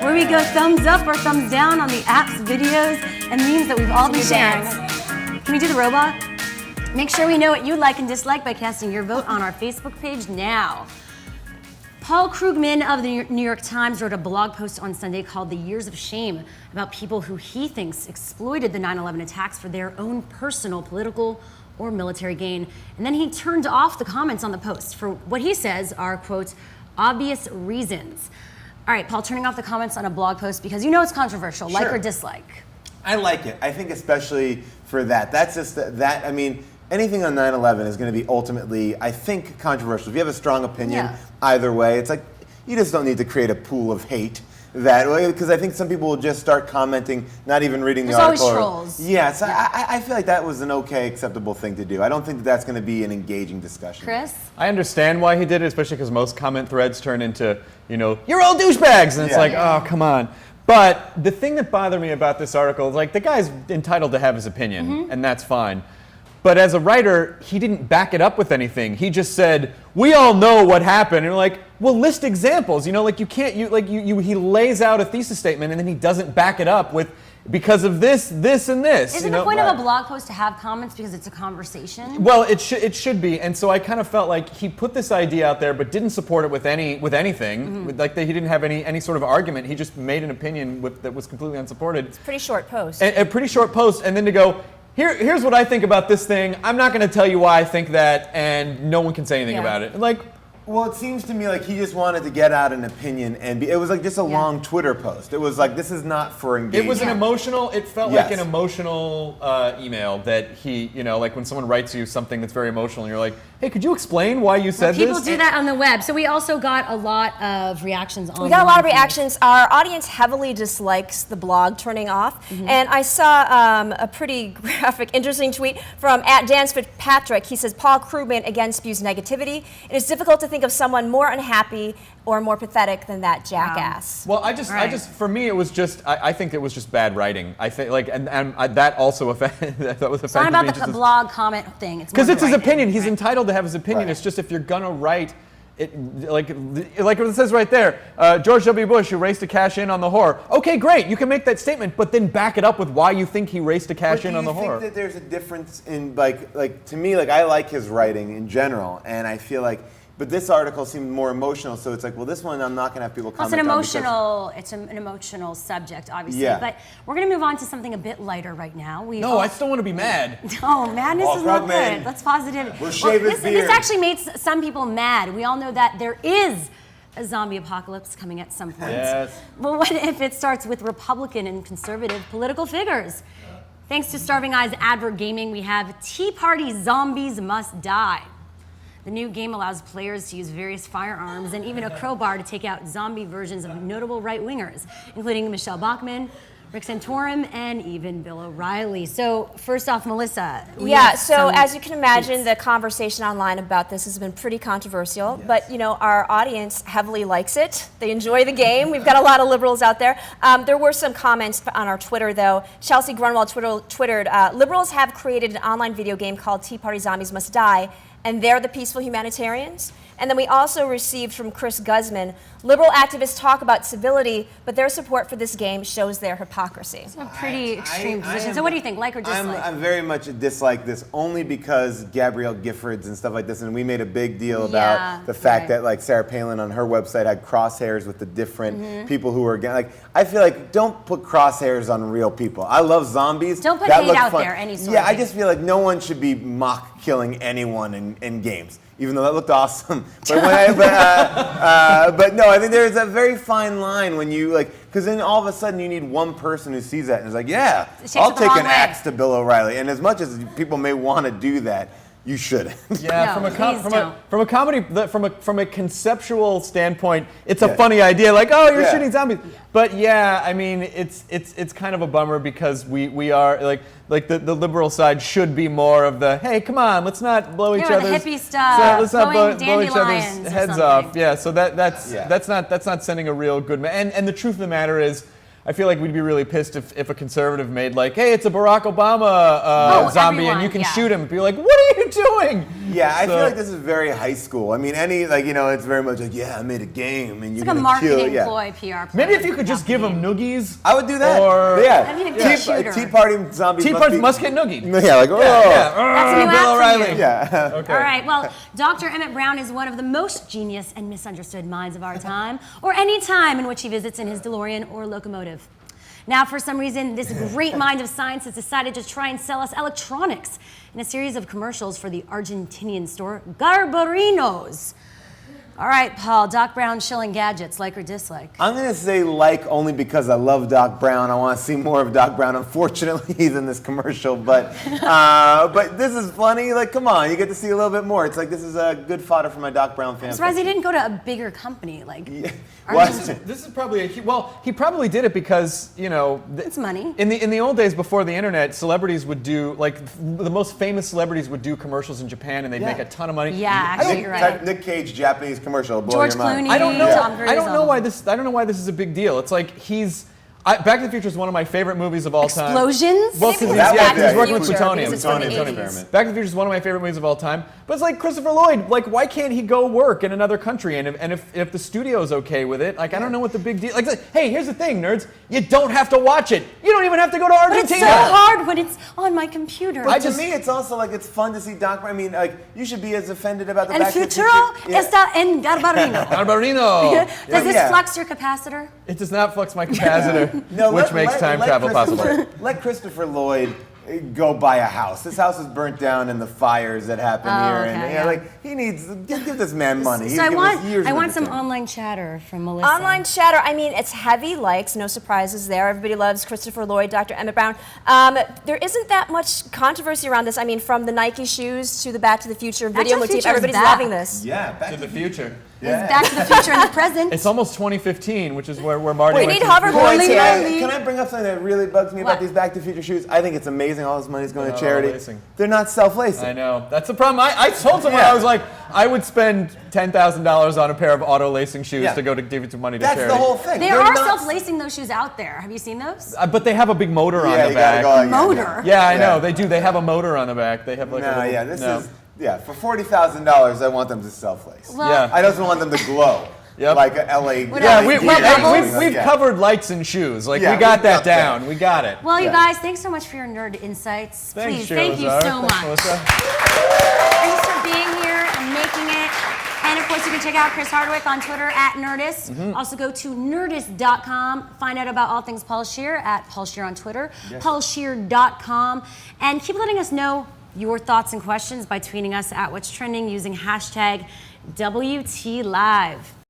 where we go thumbs up or thumbs down on the apps, videos, and memes that we've all been sharing. Can we do the robot? Make sure we know what you like and dislike by casting your vote on our Facebook page now. Paul Krugman of the New York Times wrote a blog post on Sunday called "The Years of Shame" about people who he thinks exploited the 9/11 attacks for their own personal, political, or military gain. And then he turned off the comments on the post for what he says are, quote, obvious reasons. All right, Paul, turning off the comments on a blog post because you know it's controversial, like or dislike. I like it. I think especially for that. That's just that, I mean, anything on 9/11 is going to be ultimately, I think, controversial. If you have a strong opinion either way, it's like you just don't need to create a pool of hate that way, because I think some people will just start commenting, not even reading the article. There's always trolls. Yeah, so I feel like that was an okay, acceptable thing to do. I don't think that that's going to be an engaging discussion. Chris? I understand why he did it, especially because most comment threads turn into, you know, you're all douchebags, and it's like, oh, come on. But the thing that bothered me about this article is, like, the guy's entitled to have his opinion, and that's fine. But as a writer, he didn't back it up with anything. He just said, we all know what happened. And you're like, well, list examples. You know, like, you can't, he lays out a thesis statement and then he doesn't back it up with, because of this, this, and this. Isn't the point of a blog post to have comments because it's a conversation? Well, it should be. And so I kind of felt like he put this idea out there but didn't support it with anything. Like, he didn't have any sort of argument. He just made an opinion that was completely unsupported. It's a pretty short post. A pretty short post, and then to go, here's what I think about this thing. I'm not going to tell you why I think that, and no one can say anything about it. Like, well, it seems to me like he just wanted to get out an opinion, and it was like just a long Twitter post. It was like, this is not for engagement. It was an emotional, it felt like an emotional email that he, you know, like when someone writes you something that's very emotional, and you're like, hey, could you explain why you said this? People do that on the web. So we also got a lot of reactions on. We got a lot of reactions. Our audience heavily dislikes the blog turning off. And I saw a pretty graphic, interesting tweet from @Dan Fitzpatrick. He says, Paul Krugman again spews negativity. It is difficult to think of someone more unhappy or more pathetic than that jackass. Well, I just, for me, it was just, I think it was just bad writing. I think, like, and that also offended. That was offensive. It's not about the blog comment thing. Because it's his opinion. He's entitled to have his opinion. It's just, if you're gonna write it, like it says right there, George W. Bush, who raced to cash in on the whore. Okay, great. You can make that statement, but then back it up with why you think he raced to cash in on the whore. Do you think that there's a difference in, like to me, like, I like his writing in general, and I feel like, but this article seemed more emotional, so it's like, well, this one I'm not going to have people comment on. It's an emotional subject, obviously. But we're going to move on to something a bit lighter right now. I still want to be mad. No, madness is not good. That's positivity. We'll shave his beard. This actually made some people mad. We all know that there is a zombie apocalypse coming at some point. Yes. Well, what if it starts with Republican and conservative political figures? Thanks to Starving Eyes Advert Gaming, we have Tea Party Zombies Must Die. The new game allows players to use various firearms and even a crowbar to take out zombie versions of notable right-wingers, including Michelle Bachmann, Rick Santorum, and even Bill O'Reilly. So first off, Melissa. So as you can imagine, the conversation online about this has been pretty controversial, but, you know, our audience heavily likes it. They enjoy the game. We've got a lot of liberals out there. There were some comments on our Twitter, though. Chelsea Grunwald twittered, liberals have created an online video game called Tea Party Zombies Must Die, and they're the peaceful humanitarians. And then we also received from Chris Guzman, liberal activists talk about civility, but their support for this game shows their hypocrisy. It's a pretty extreme position. So what do you think, like or dislike? I'm very much a dislike this, only because Gabrielle Giffords and stuff like this, and we made a big deal about the fact that, like, Sarah Palin on her website had crosshairs with the different people who were, like, I feel like, don't put crosshairs on real people. I love zombies. Don't put hate out there, any sort of I just feel like no one should be mock killing anyone in games, even though that looked awesome. But but no, I think there's a very fine line when you, like, because then all of a sudden you need one person who sees that and is like, yeah, I'll take an axe to Bill O'Reilly. And as much as people may want to do that, you shouldn't. Yeah, from a conceptual standpoint, it's a funny idea. Like, oh, you're shooting zombies. But yeah, I mean, it's kind of a bummer because we are like the liberal side should be more of the, hey, come on, let's not blow each other's hippie stuff. Let's not blow each other's heads off. Yeah, so that's not sending a real good and the truth of the matter is, I feel like we'd be really pissed if a conservative made, like, hey, it's a Barack Obama zombie and you can shoot him. And be like, what are you doing? Yeah, I So- feel like this is very high school. I mean, it's very much like, yeah, I made a game, and It's you're like a gonna kill marketing it. Yeah. ploy, PR ploy. Maybe if you could just Not give the them game. noogies. I would do that. Or- yeah. That'd be a good shooter. Tea Party zombies. Tea Party must get noogied. Yeah, like, oh. Yeah. That's a new Bill app for O'Reilly. you. Yeah. Okay. All right, well, Dr. Emmett Brown is one of the most genius and misunderstood minds of our time, or any time in which he visits in his DeLorean or locomotive. Now, for some reason, this great mind of science has decided to try and sell us electronics in a series of commercials for the Argentinian store Garbarinos. All right, Paul, Doc Brown shilling gadgets, like or dislike? I'm going to say like only because I love Doc Brown. I want to see more of Doc Brown. Unfortunately, he's in this commercial, but this is funny. Like, come on, you get to see a little bit more. It's like this is a good fodder for my Doc Brown fan. I'm surprised he didn't go to a bigger company. Like, What? This is probably he probably did it because it's money. In the old days before the internet, celebrities would do the most famous celebrities would do commercials in Japan and they'd make a ton of money. Yeah, actually, you're right. Nick Cage Japanese commercial. Blow George your mind. Clooney. I don't know. Tom Cruise, I don't know all why of them. this. I don't know why this is a big deal. It's like Back to the Future is one of my favorite movies of all time. Explosions? Well, Maybe because because Back to he's the working with Future, plutonium. because it's from the Plutonium 80s. experiment. Back to the Future is one of my favorite movies of all time. But it's like Christopher Lloyd. Like, why can't he go work in another country? And if the studio's okay with it, like, I don't know what the big deal. Like, hey, here's the thing, nerds. You don't have to watch it. You don't even have to go to But Argentina. it's so hard when it's on my computer. But to me, it's also like it's fun to see Doc. I mean, like you should be as offended about the El Back to the futuro Future. Yeah. está en Garbarino. Barbarino. Does this Yeah. flux your capacitor? It does not flux my capacitor, No, which makes time travel possible. Let Christopher Lloyd go buy a house. This house was burnt down in the fires that happened here, okay, and yeah. like he needs give this man money. He's So I given us years want of some entertainment. online chatter from Melissa. Online chatter, I mean, it's heavy likes, no surprises there. Everybody loves Christopher Lloyd, Dr. Emmett Brown. There isn't that much controversy around this. I mean, from the Nike shoes to the Back to the Future Back video to the motif, Future is everybody's back. loving this. Yeah, Back To the future. Yeah. Back to the Future and the present. It's almost 2015, which is where Marty We went need to- hoverboards Holy here. moly. Can I bring up something that really bugs me about What? these Back to the Future shoes? I think it's amazing. All this money's going to They're not charity. lacing. They're not self-lacing. I know. That's the problem. I told someone, Yeah. I was like, I would spend $10,000 on a pair of auto-lacing shoes Yeah. to go to give it to money to That's charity. the whole thing. They They're are not- self-lacing those shoes out there. Have you seen those? But they have a big motor on Yeah, the you gotta back. go like that. Motor. Yeah, I Yeah. know. They do. They have a motor on the back. They have like a No, little, yeah, this no. is for $40,000. I want them to self-lace. Well, Yeah. I just want them to glow. Yep. Like a LA. Yeah, We've we've covered lights and shoes. Like, Yeah, we got we've that got that. down. We got it. Well, you Yeah. guys, thanks so much for your nerd insights. Thanks, Please, Sheila thank you Lazar. so Thanks, much. Melissa. Thanks for being here and making it. And of course, you can check out Chris Hardwick on Twitter at Nerdist. Mm-hmm. Also go to nerdist.com. Find out about all things Paul Scheer at Paul Scheer on Twitter, paulscheer.com. And keep letting us know your thoughts and questions by tweeting us at What's Trending using hashtag WTLive.